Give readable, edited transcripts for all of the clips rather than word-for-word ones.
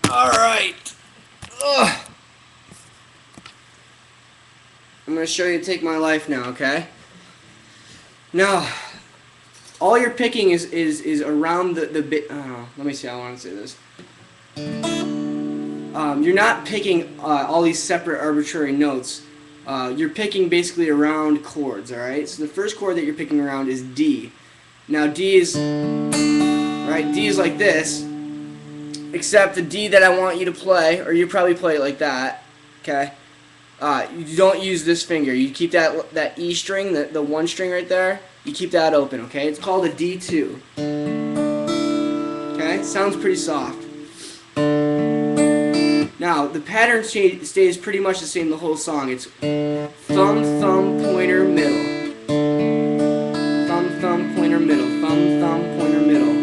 Alright. I'm going to show you to take my life now, okay? Now, all you're picking is around the bit. Let me see how I want to say this. You're not picking all these separate arbitrary notes. You're picking basically around chords, alright? So the first chord that you're picking around is D. Now D is like this, except the D that I want you to play, or you probably play it like that, okay? You don't use this finger. You keep that E string, the one string right there, you keep that open, okay? It's called a D2. Okay? Sounds pretty soft. Now, the pattern stays pretty much the same the whole song. It's thumb, thumb, pointer, middle. Thumb, thumb, pointer, middle. Thumb, thumb, pointer, middle.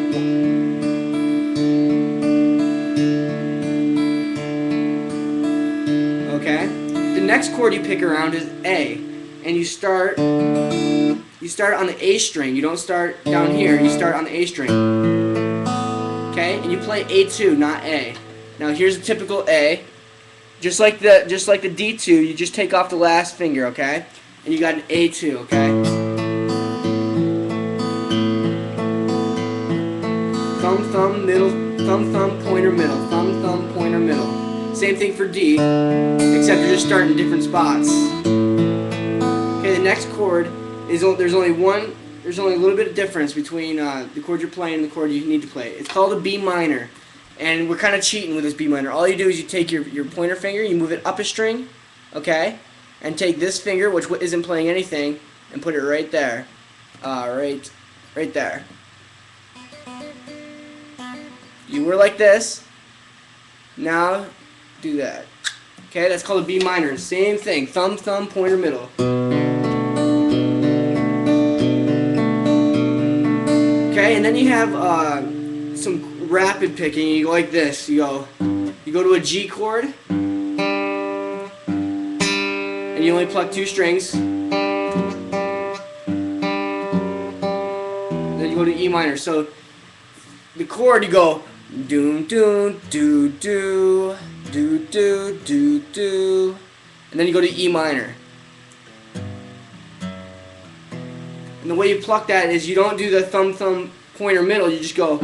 Okay? The next chord you pick around is A. And you start on the A string. You don't start down here. You start on the A string. Okay? And you play A2, not A. Now here's a typical A. Just like the D2, you just take off the last finger, okay? And you got an A2, okay? Thumb, thumb, middle, thumb, thumb, pointer, middle, thumb, thumb, pointer, middle. Same thing for D, except you're just starting in different spots. Okay, the next chord is there's only a little bit of difference between the chord you're playing and the chord you need to play. It's called a B minor. And we're kind of cheating with this B minor. All you do is you take your pointer finger, you move it up a string, okay? And take this finger, which isn't playing anything, and put it right there. Right there. You were like this. Now, do that. Okay, that's called a B minor. Same thing. Thumb, thumb, pointer, middle. Okay, and then you have some rapid picking. You go like this. You go to a G chord, and you only pluck 2 strings. Then you go to E minor. So the chord, you go doom doom doo doo doo doo doo doo, and then you go to E minor. And the way you pluck that is you don't do the thumb thumb pointer middle. You just go.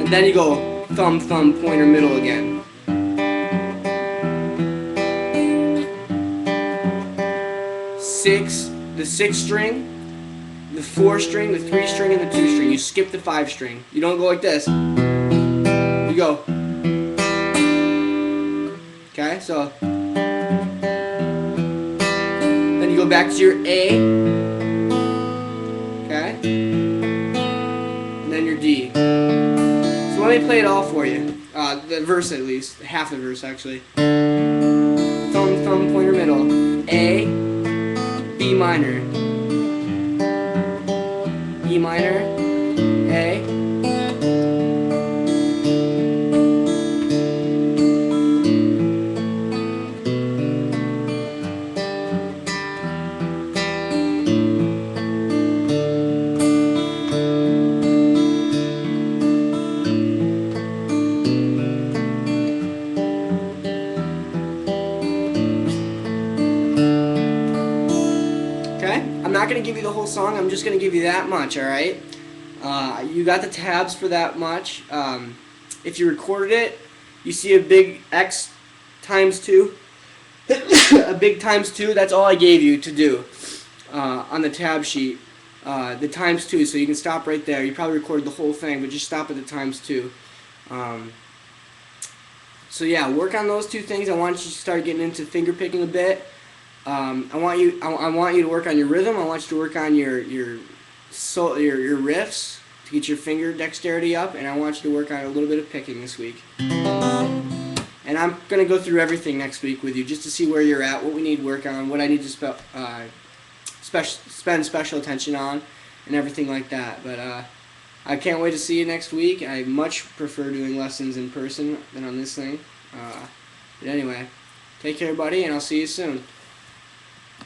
And then you go thumb, thumb, pointer, middle again. The 6 string, the 4 string, the 3 string, and the 2 string. You skip the 5 string. You don't go like this. You go. Okay, so then you go back to your A. Okay, and then your D. So let me play it all for you. The verse at least. Half the verse actually. Thumb, thumb, pointer, middle. A, B minor. E minor. A. I'm not going to give you the whole song, I'm just going to give you that much, alright? You got the tabs for that much. If you recorded it, you see a big X times 2. A big times 2, that's all I gave you to do on the tab sheet. The times 2, so you can stop right there. You probably recorded the whole thing, but just stop at the times 2. So yeah, work on those 2 things. I want you to start getting into finger picking a bit. I want you to work on your rhythm. I want you to work on your riffs to get your finger dexterity up, and I want you to work on a little bit of picking this week. And I'm gonna go through everything next week with you just to see where you're at, what we need to work on, what I need to spend special attention on, and everything like that. But I can't wait to see you next week. I much prefer doing lessons in person than on this thing. But anyway, take care, buddy, and I'll see you soon.